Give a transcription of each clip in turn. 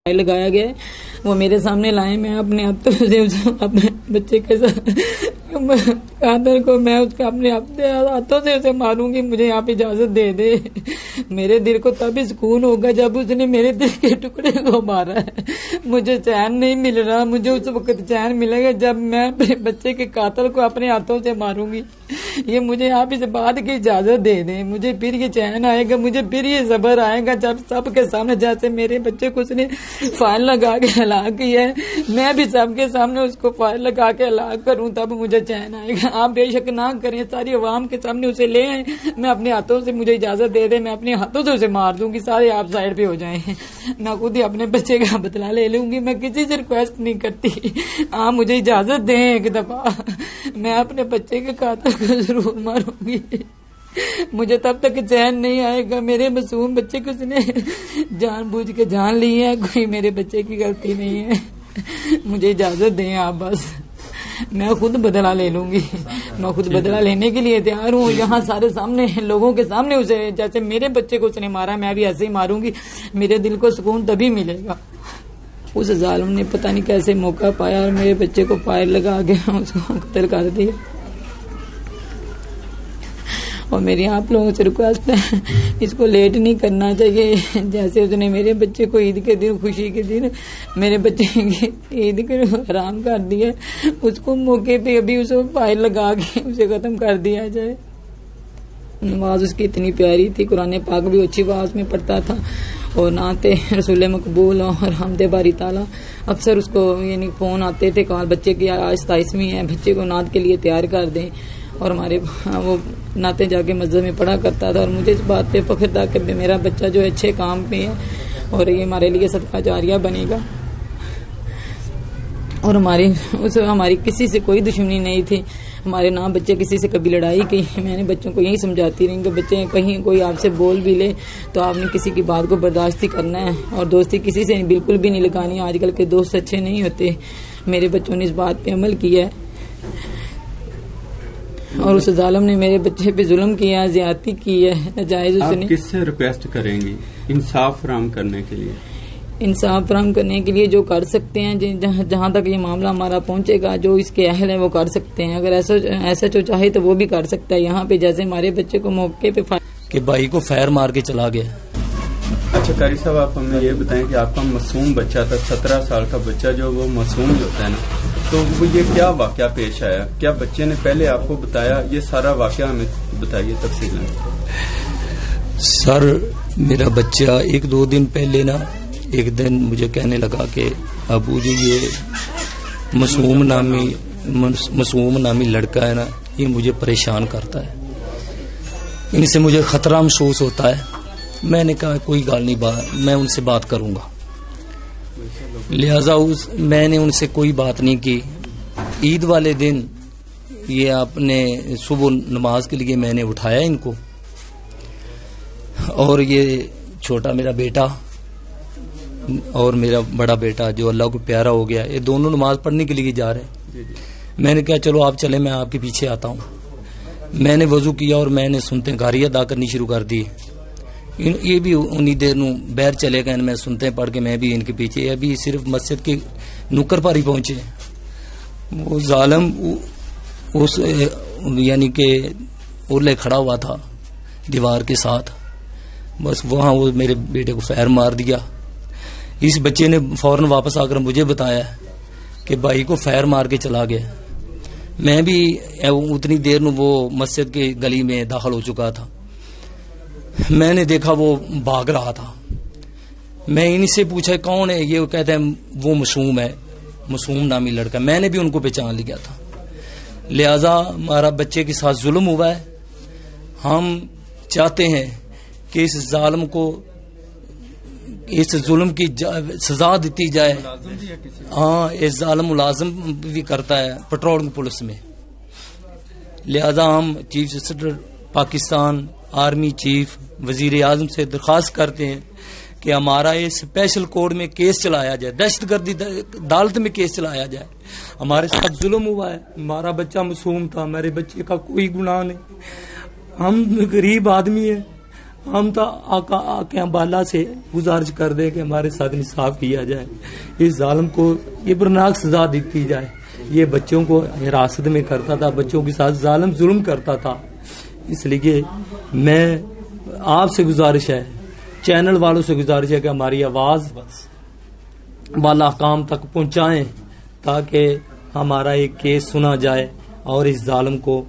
لگایا گیا ہے وہ میرے سامنے لائے. میں اپنے ہاتھوں سے اپنے بچے کے قاتل کو میں اس کا اپنے ہاتھوں سے اسے ماروں گی. مجھے آپ اجازت دے دے. میرے دل کو تبھی سکون ہوگا جب اس نے میرے دل کے ٹکڑے کو مارا ہے. مجھے چین نہیں مل رہا. مجھے اس وقت چین ملے گا جب میں اپنے بچے کے قاتل کو اپنے ہاتھوں سے ماروں گی. یہ مجھے آپ اس بات کی اجازت دے دیں. مجھے پھر یہ چین آئے گا, مجھے پھر یہ صبر آئے گا جب سب کے سامنے, جیسے میرے بچے کو اس نے فائل لگا کے ہلاک کیا ہے, میں بھی سب کے سامنے اس کو فائل لگا کے ہلاک کروں, تب مجھے چین آئے گا. آپ بے شک نہ کریں, ساری عوام کے سامنے اسے لے آئیں. میں اپنے ہاتھوں سے, مجھے اجازت دے دیں, میں اپنے ہاتھوں سے اسے مار دوں گی. سارے آپ سائڈ پہ ہو جائیں. میں خود ہی اپنے بچے کا بدلہ لے لوں گی. میں کسی سے ریکویسٹ نہیں کرتی. آپ مجھے اجازت دیں ایک دفعہ. میں اپنے بچے کے قاتل کو ضرور ماروں گی. مجھے تب تک چین نہیں آئے گا. میرے معصوم بچے کو اس نے جان بوجھ کے جان لی ہے, کوئی میرے بچے کی غلطی نہیں ہے. مجھے اجازت دیں آپ بس. میں خود بدلہ لے لوں گی. میں خود بدلہ لینے کے لیے تیار ہوں. یہاں سارے سامنے لوگوں کے سامنے اسے, جیسے میرے بچے کو اس نے مارا, میں بھی ایسے ہی ماروں گی. میرے دل کو سکون تبھی ملے گا. اس ظالم نے پتہ نہیں کیسے موقع پایا اور میرے بچے کو فائر لگا کے اس کو قتل کر دیا. اور میری آپ لوگوں سے ریکویسٹ ہے, اس کو لیٹ نہیں کرنا چاہیے. جیسے اس نے میرے بچے کو عید کے دن, خوشی کے دن میرے بچے کی عید کو حرام کر دیا, اس کو موقع پہ ابھی اس کو فائل لگا کے اسے ختم کر دیا جائے. نماز اس کی اتنی پیاری تھی, قرآن پاک بھی اچھی آواز میں پڑھتا تھا, اور نعت رسول مقبول اور حمد باری تعالیٰ. اکثر اس کو یعنی فون آتے تھے, کال بچے کی آج 27ویں ہے, بچے کو نعت کے لیے تیار کر دیں. اور ہمارے وہ نعتیں جا کے مسجد میں پڑھا کرتا تھا. اور مجھے اس بات پہ فخر تھا کہ میرا بچہ جو اچھے کام پہ ہے اور یہ ہمارے لیے صدقہ جاریہ بنے گا. اور ہماری کسی سے کوئی دشمنی نہیں تھی. ہمارے نہ بچے کسی سے کبھی لڑائی کی. میں نے بچوں کو یہی سمجھاتی رہی کہ بچے کہیں کوئی آپ سے بول بھی لے تو آپ نے کسی کی بات کو برداشت ہی کرنا ہے, اور دوستی کسی سے بالکل بھی نہیں لگانی. آج کل کے دوست اچھے نہیں ہوتے. میرے بچوں نے اس بات پہ عمل کیا ہے. اور اس ظالم نے میرے بچے پہ ظلم کیا, زیادتی کی ہے, ناجائز. اس نے آپ کس سے ریکویسٹ کریں گی انصاف فراہم کرنے کے لیے؟ انصاف فراہم کرنے کے لیے جو کر سکتے ہیں, جہاں تک یہ معاملہ ہمارا پہنچے گا, جو اس کے اہل ہیں وہ کر سکتے ہیں. اگر ایسا جو چاہے تو وہ بھی کر سکتا ہے. یہاں پہ جیسے ہمارے بچے کو موقع پہ کہ بھائی کو فائر مار کے چلا گیا. اچھا قاری صاحب, آپ ہمیں یہ بتائیں کہ آپ کا معصوم بچہ تھا, 17 سال کا بچہ, جو وہ معصوم جو ہوتا ہے نا, تو وہ یہ کیا واقعہ پیش آیا؟ کیا بچے نے پہلے آپ کو بتایا؟ یہ سارا واقعہ ہمیں بتائیے تفصیل میں. سر میرا بچہ 1-2 دن پہلے نا, ایک دن مجھے کہنے لگا کہ ابو جی یہ معصوم نامی لڑکا ہے نا, یہ مجھے پریشان کرتا ہے, ان سے مجھے خطرہ محسوس ہوتا ہے. میں نے کہا کوئی گال نہیں, میں ان سے بات کروں گا. لہذا میں نے ان سے کوئی بات نہیں کی. عید والے دن یہ آپ نے صبح نماز کے لیے میں نے اٹھایا ان کو, اور یہ چھوٹا میرا بیٹا اور میرا بڑا بیٹا جو اللہ کو پیارا ہو گیا, یہ دونوں نماز پڑھنے کے لیے جا رہے ہیں. میں نے کہا چلو آپ چلیں, میں آپ کے پیچھے آتا ہوں. میں نے وضو کیا اور میں نے سنتے گاریاں ادا کرنی شروع کر دی. یہ بھی انہی دیر نو باہر چلے گئے, میں سنتے پڑھ کے میں بھی ان کے پیچھے. ابھی صرف مسجد کے نکر پر ہی پہنچے. وہ ظالم اس یعنی کہ اولے کھڑا ہوا تھا دیوار کے ساتھ, بس وہاں وہ میرے بیٹے کو فائر مار دیا. اس بچے نے فوراً واپس آ کر مجھے بتایا کہ بھائی کو فائر مار کے چلا گیا. میں بھی اتنی دیر نو وہ مسجد کے گلی میں داخل ہو چکا تھا. میں نے دیکھا وہ بھاگ رہا تھا. میں ان سے پوچھا کون ہے, یہ کہتے ہیں وہ معصوم ہے, معصوم نامی لڑکا. میں نے بھی ان کو پہچان لیا تھا. لہذا ہمارا بچے کے ساتھ ظلم ہوا ہے. ہم چاہتے ہیں کہ اس ظالم کو اس ظلم کی سزا دیتی جائے. ہاں, اس ظالم ملازم بھی کرتا ہے پیٹرولنگ پولیس میں. لہذا ہم chief secretary Pakistan, army chief, وزیر اعظم سے درخواست کرتے ہیں کہ ہمارا یہ اسپیشل کورٹ میں کیس چلایا جائے, دہشت گردی عدالت میں کیس چلایا جائے. ہمارے ساتھ ظلم ہوا ہے. ہمارا بچہ معصوم تھا, میرے بچے کا کوئی گناہ نہیں. ہم غریب آدمی ہیں, ہم تو آقا بالا سے گزارش کر دیں کہ ہمارے ساتھ انصاف کیا جائے, اس ظالم کو یہ برناک سزا دی جائے. یہ بچوں کو حراست میں کرتا تھا, بچوں کے ساتھ ظلم کرتا تھا. اس لیے میں آپ سے گزارش ہے, چینل والوں سے گزارش ہے کہ ہماری آواز بالا حکام تک پہنچائیں تاکہ ہمارا ایک کیس سنا جائے اور اس ظالم کو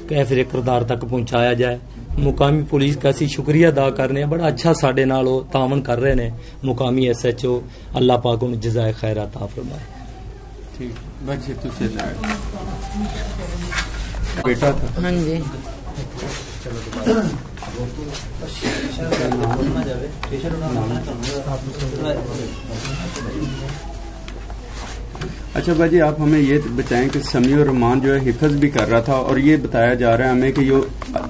کیفر کردار تک پہنچایا جائے. مقامی پولیس کا اسی شکریہ ادا کرنے ہیں, بڑا اچھا ساڈے نال تعاون کر رہے ہیں. مقامی SHO اللہ پاک انہیں جزائے خیر عطا فرمائے. بیٹا تھا. ہاں جی. اچھا باجی, آپ ہمیں یہ بتائیں کہ سمیع الرحمان جو ہے حفظ بھی کر رہا تھا, اور یہ بتایا جا رہا ہے ہمیں کہ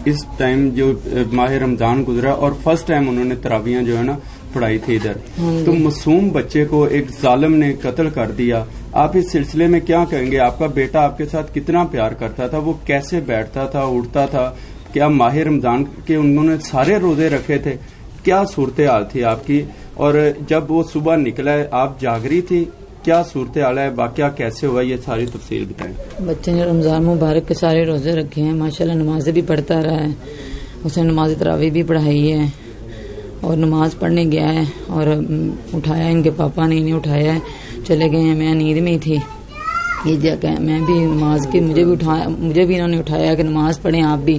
اس ٹائم جو ماہ رمضان گزرا اور فرسٹ ٹائم انہوں نے تراویحاں جو ہے نا پڑھائی تھی ادھر, تو معصوم بچے کو ایک ظالم نے قتل کر دیا. آپ اس سلسلے میں کیا کہیں گے؟ آپ کا بیٹا آپ کے ساتھ کتنا پیار کرتا تھا, وہ کیسے بیٹھتا تھا, اٹھتا تھا, کیا ماہ رمضان کے انہوں نے سارے روزے رکھے تھے, کیا صورتحال تھی آپ کی؟ اور جب وہ صبح نکلا ہے آپ جاگ رہی تھی, کیا صورتحال ہے, واقعہ کیسے ہوا, یہ ساری تفصیل بتائیں. بچے نے رمضان مبارک کے سارے روزے رکھے ہیں, ماشاءاللہ نمازیں بھی پڑھتا رہا ہے. اس نے نماز تراویح بھی پڑھائی ہے اور نماز پڑھنے گیا ہے, اور اٹھایا ان کے پاپا نے انہیں اٹھایا ہے, چلے گئے ہیں. میں نیند میں تھی, یہ جگہ میں بھی نماز کی مجھے بھی انہوں نے اٹھایا کہ نماز پڑھیں آپ بھی.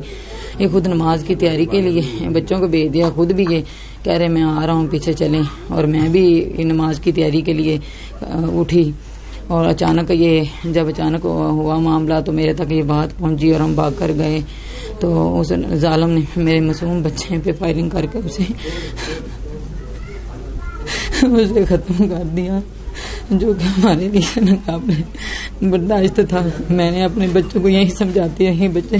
یہ خود نماز کی تیاری کے لیے بچوں کو بھیج دیا, خود بھی یہ کہہ رہے میں آ رہا ہوں پیچھے چلیں, اور میں بھی نماز کی تیاری کے لیے اٹھی. اور جب اچانک ہوا معاملہ تو میرے تک یہ بات پہنچی اور ہم بھاگ کر گئے, تو اس ظالم نے میرے معصوم بچے پہ فائرنگ کر کے اسے ختم کر دیا, جو کہ ہمارے لیے ناقابل برداشت تھا. میں نے اپنے بچوں کو یہی سمجھاتی رہی, بچے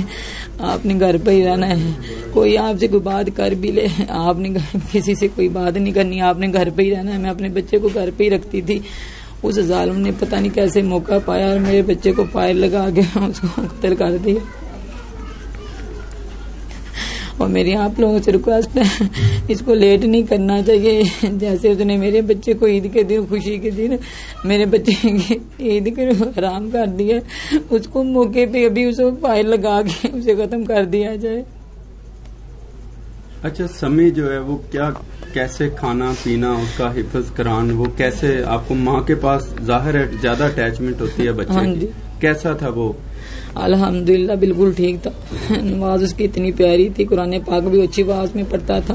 آپ نے گھر پہ ہی رہنا ہے, کوئی آپ سے کوئی بات کر بھی لے, آپ نے کسی سے کوئی بات نہیں کرنی, آپ نے گھر پہ ہی رہنا ہے. میں اپنے بچے کو گھر پہ ہی رکھتی تھی. اس ظالم نے پتہ نہیں کیسے موقع پایا اور میرے بچے کو فائر لگا کے اس کو قتل کر دیا. اور میری آپ لوگوں سے ریکویسٹ ہے, اس کو لیٹ نہیں کرنا چاہیے. جیسے اس نے میرے بچے کو عید کے دن, خوشی کے دن میرے بچے کی عید کے حرام کر دیا, اس کو موقع پہ ابھی اس کو فائر لگا کے اسے ختم کر دیا جائے. اچھا, سمیع جو ہے وہ کیسے کھانا پینا, اس کا حفظ کران, وہ کیسے, آپ کو ماں کے پاس ظاہر ہے زیادہ اٹیچمنٹ ہوتی ہے بچے کی, کیسا تھا وہ؟ الحمدللہ بالکل ٹھیک تھا. نماز اس کی اتنی پیاری تھی, قرآن پاک بھی اچھی آواز میں پڑھتا تھا,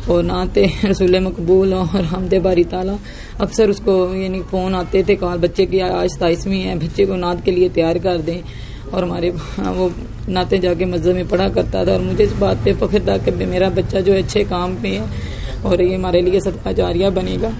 اور نعت رسول مقبول اور حمد باری تعالیٰ. اکثر اس کو یعنی فون آتے تھے, کہا بچے کی آج 27ویں ہے, بچے کو نعت کے لیے تیار کر دیں, اور ہمارے وہ نعتیں جا کے مسجد میں پڑھا کرتا تھا. اور مجھے اس بات پہ فخر تھا کہ میرا بچہ جو اچھے کام پہ ہے اور یہ ہمارے لیے صدقہ جاریہ بنے گا.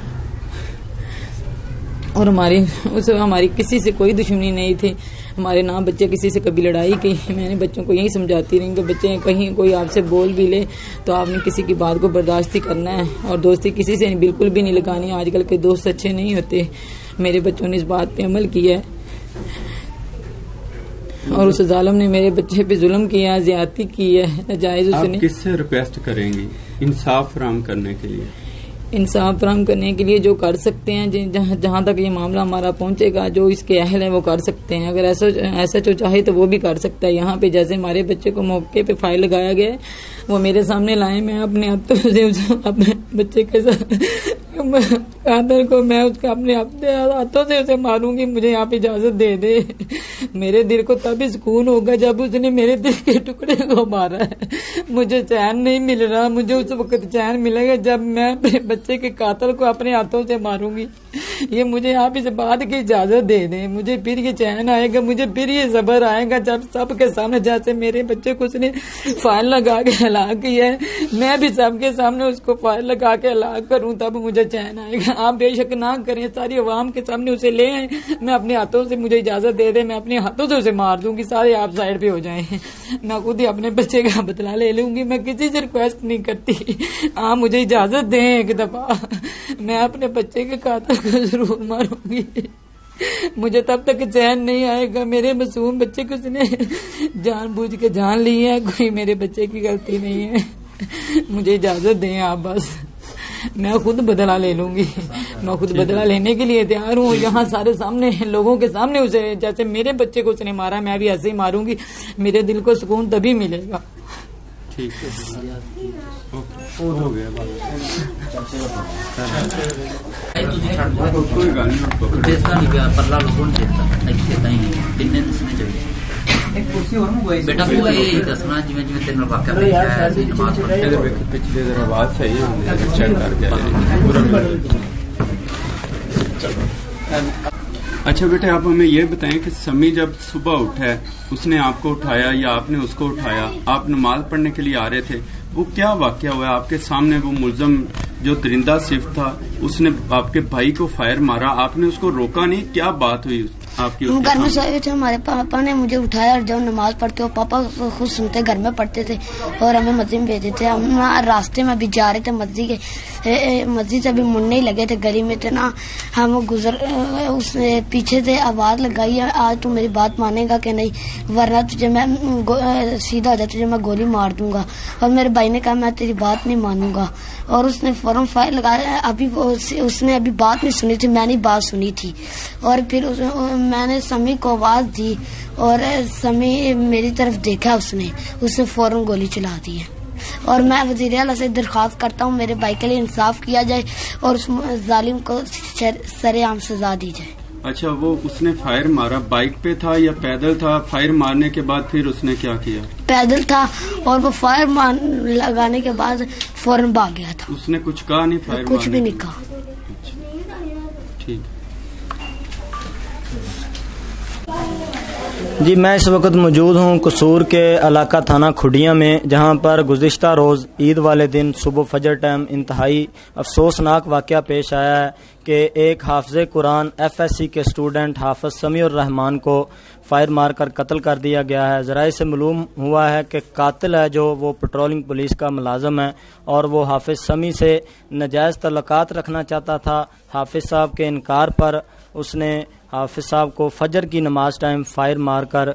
اور ہماری کسی سے کوئی دشمنی نہیں تھی, ہمارے نہ بچے کسی سے کبھی لڑائی کی. میں نے بچوں کو یہی سمجھاتی رہی کہ بچے کہیں کوئی آپ سے بول بھی لے تو آپ نے کسی کی بات کو برداشت ہی کرنا ہے, اور دوستی کسی سے بالکل بھی نہیں لگانی. آج کل کے دوست اچھے نہیں ہوتے. میرے بچوں نے اس بات پہ عمل کیا ہے, اور اس ظالم نے میرے بچے پہ ظلم کیا, زیادتی کی ہے, ناجائز. اس نے کس سے ریکویسٹ کریں گی انصاف فراہم کرنے کے لیے؟ انصاف فراہم کرنے کے لیے جو کر سکتے ہیں, جہاں تک یہ معاملہ ہمارا پہنچے گا, جو اس کے اہل ہیں وہ کر سکتے ہیں. اگر ایسا جو چاہے تو وہ بھی کر سکتا ہے. یہاں پہ جیسے ہمارے بچے کو موقع پہ فائل لگایا گیا ہے, وہ میرے سامنے لائے, میں اپنے ہاتھوں سے اپنے بچے کے ساتھ قاتل کو میں اس کو اپنے ہاتھوں سے اسے ماروں گی. مجھے آپ اجازت دے دے. میرے دل کو تب سکون ہوگا جب اس نے میرے دل کے ٹکڑے کو مارا ہے. مجھے چین نہیں مل رہا, مجھے اس وقت چین ملے گا جب میں اپنے بچے کے قاتل کو اپنے ہاتھوں سے ماروں گی. یہ مجھے آپ اس بات کی اجازت دے دیں. مجھے پھر یہ چین آئے گا, مجھے پھر یہ صبر آئے گا جب سب کے سامنے, جیسے میرے بچے کو اس نے فائل لگا کے ہلاک کیا ہے, میں بھی سب کے سامنے اس کو فائل لگا کے ہلاک کروں, تب مجھے چین آئے گا. آپ بے شک نہ کریں, ساری عوام کے سامنے اسے لے آئیں, میں اپنے ہاتھوں سے, مجھے اجازت دے دیں, میں اپنے ہاتھوں سے اسے مار دوں گی. سارے آپ سائڈ پہ ہو جائیں, میں خود ہی اپنے بچے کا بدلہ لے لوں گی. میں کسی سے ریکویسٹ نہیں کرتی, آپ مجھے اجازت دیں ایک دفعہ, میں اپنے بچے کے قاتل کو ضرور ماروں گی. مجھے تب تک چین نہیں آئے گا. میرے معصوم بچے کو اس نے جان بوجھ کے جان لی ہے, کوئی میرے بچے کی غلطی نہیں ہے. مجھے اجازت دیں آپ بس، میں خود بدلہ لے لوں گی، میں خود بدلہ لینے کے لیے تیار ہوں. یہاں سارے سامنے لوگوں کے سامنے اسے، جیسے میرے بچے کو اس نے مارا میں بھی ایسے ہی ماروں گی. میرے دل کو سکون تبھی ملے گا. ٹھیک ہے ہو گیا کوئی گل نہیں پرلا لوگوں بیٹا تو یہ دسنا جی جی تین واقعہ پچھلے ذرا بات صحیح چیک کر کے. اچھا بیٹے آپ ہمیں یہ بتائیں کہ سمی جب صبح اٹھا اس نے آپ کو اٹھایا یا آپ نے اس کو اٹھایا، آپ نماز پڑھنے کے لیے آ رہے تھے، وہ کیا واقعہ ہوا آپ کے سامنے؟ وہ ملزم جو درندہ صفت تھا اس نے آپ کے بھائی کو فائر مارا، آپ نے اس کو روکا نہیں، کیا بات ہوئی آپ کی؟ ہم گھر میں سوئے تھے، ہمارے پاپا نے مجھے اٹھایا اور جب نماز پڑھتے ہو پاپا خود سنتے گھر میں پڑھتے تھے اور ہمیں مسجد میں بھیجتے تھے. ہم راستے میں بھی جا رہے تھے مسجد سے بھی مڑنے ہی لگے تھے، گلی میں تھے نا، ہم اس نے پیچھے سے آواز لگائی ہے آج تو میری بات مانے گا کہ نہیں ورنہ تجھے میں سیدھا ہو جائے تجھے میں گولی مار دوں گا. اور میرے بھائی نے کہا میں تیری بات نہیں مانوں گا اور اس نے فوراً فائر لگایا. ابھی اس نے ابھی بات نہیں سنی تھی، میں نے بات سنی تھی اور پھر میں نے سمی کو آواز دی اور سمی میری طرف دیکھا، اس نے فوراً گولی چلا دی ہے. اور میں وزیر اعلیٰ سے درخواست کرتا ہوں میرے بھائی کے لیے انصاف کیا جائے اور اس ظالم کو سر عام سزا دی جائے. اچھا وہ اس نے فائر مارا بائک پہ تھا یا پیدل تھا؟ فائر مارنے کے بعد پھر اس نے کیا کیا؟ پیدل تھا اور وہ فائر لگانے کے بعد فوراً بھاگ گیا تھا. اس نے کچھ کہا نہیں؟ فائر کچھ بھی نہیں کہا. ٹھیک. جی میں اس وقت موجود ہوں قصور کے علاقہ تھانہ کھڈیاں میں، جہاں پر گزشتہ روز عید والے دن صبح فجر ٹائم انتہائی افسوسناک واقعہ پیش آیا ہے کہ ایک حافظ قرآن FSC کے اسٹوڈنٹ حافظ سمیع الرحمان کو فائر مار کر قتل کر دیا گیا ہے. ذرائع سے معلوم ہوا ہے کہ قاتل ہے جو وہ پیٹرولنگ پولیس کا ملازم ہے اور وہ حافظ سمیع سے ناجائز تعلقات رکھنا چاہتا تھا. حافظ صاحب کے انکار پر اس نے حافظ صاحب کو فجر کی نماز ٹائم فائر مار کر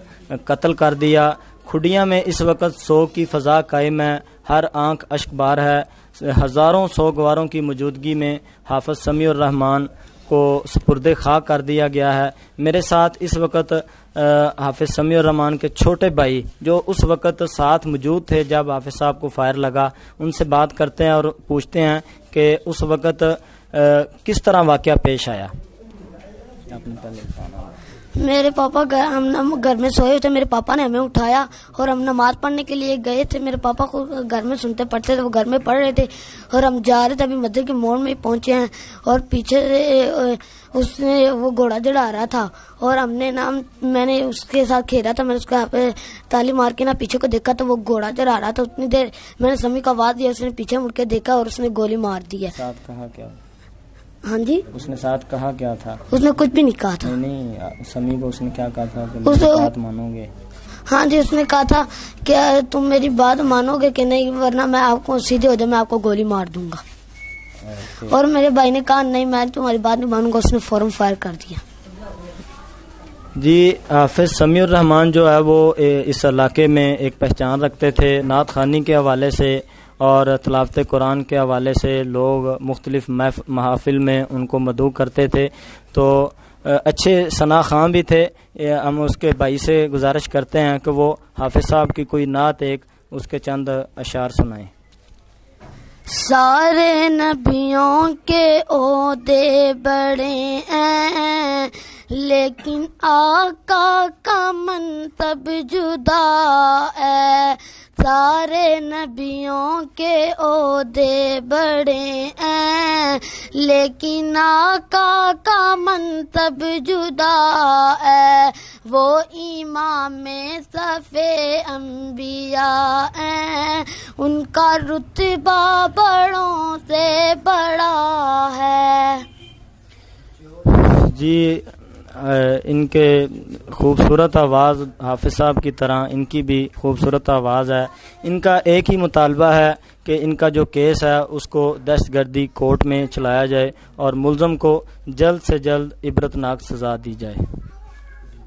قتل کر دیا. کھڈیاں میں اس وقت سوگ کی فضا قائم ہے، ہر آنکھ اشک بار ہے. ہزاروں سوگواروں کی موجودگی میں حافظ سمیع الرحمان کو سپرد خاک کر دیا گیا ہے. میرے ساتھ اس وقت حافظ سمیع الرحمان کے چھوٹے بھائی جو اس وقت ساتھ موجود تھے جب حافظ صاحب کو فائر لگا، ان سے بات کرتے ہیں اور پوچھتے ہیں کہ اس وقت کس طرح واقعہ پیش آیا. میرے پاپا ہم گھر میں سوئے تھے، میرے پاپا نے ہمیں اٹھایا اور ہم نماز پڑھنے کے لیے گئے تھے. میرے پاپا کو گھر میں سنتے پڑھتے تھے، وہ گھر میں پڑھ رہے تھے اور ہم جا رہے تھے. ابھی مسجد کے موڑ میں پہنچے ہیں اور پیچھے اس نے وہ گھوڑا چڑھا رہا تھا اور میں نے اس کے ساتھ کھیلا تھا. میں نے اس کو تالی مار کے پیچھے کو دیکھا تو وہ گھوڑا چڑھا رہا تھا. اتنی دیر میں نے سمیع کو آواز دی، اس نے پیچھے مڑ کے دیکھا اور اس نے گولی مار دی ہے. ساتھ کہا کیا؟ ہاں جی اس نے ساتھ کہا کیا تھا؟ اس نے کچھ بھی نہیں کہا تھا. نہیں سمیع کو اس نے کیا کہا تھا کہ بات مانو گے؟ ہاں جی اس نے کہا تھا کہ تم میری بات مانو گے کہ نہیں ورنہ میں آپ کو سیدھے ہو جائے میں آپ کو گولی مار دوں گا. اور میرے بھائی نے کہا نہیں میں تمہاری بات نہیں مانوں گا. اس نے فوراً فائر کر دیا. جی حافظ سمیع الرحمان جو ہے وہ اس علاقے میں ایک پہچان رکھتے تھے. نعت خوانی کے حوالے سے اور تلاوت قرآن کے حوالے سے لوگ مختلف محافل میں ان کو مدعو کرتے تھے، تو اچھے ثنا خواں بھی تھے. ہم اس کے بھائی سے گزارش کرتے ہیں کہ وہ حافظ صاحب کی کوئی نعت ایک اس کے چند اشعار سنائیں. سارے نبیوں کے عہدے بڑے ہیں لیکن آقا کا منصب جدا ہے. سارے نبیوں کے عہدے بڑے ہیں لیکن آقا کا منصب جدا ہے. وہ امام صف انبیاء ہیں، ان کا رتبہ بڑوں سے بڑا ہے. جی ان کے خوبصورت آواز حافظ صاحب کی طرح ان کی بھی خوبصورت آواز ہے. ان کا ایک ہی مطالبہ ہے کہ ان کا جو کیس ہے اس کو دہشت گردی کورٹ میں چلایا جائے اور ملزم کو جلد سے جلد عبرتناک سزا دی جائے.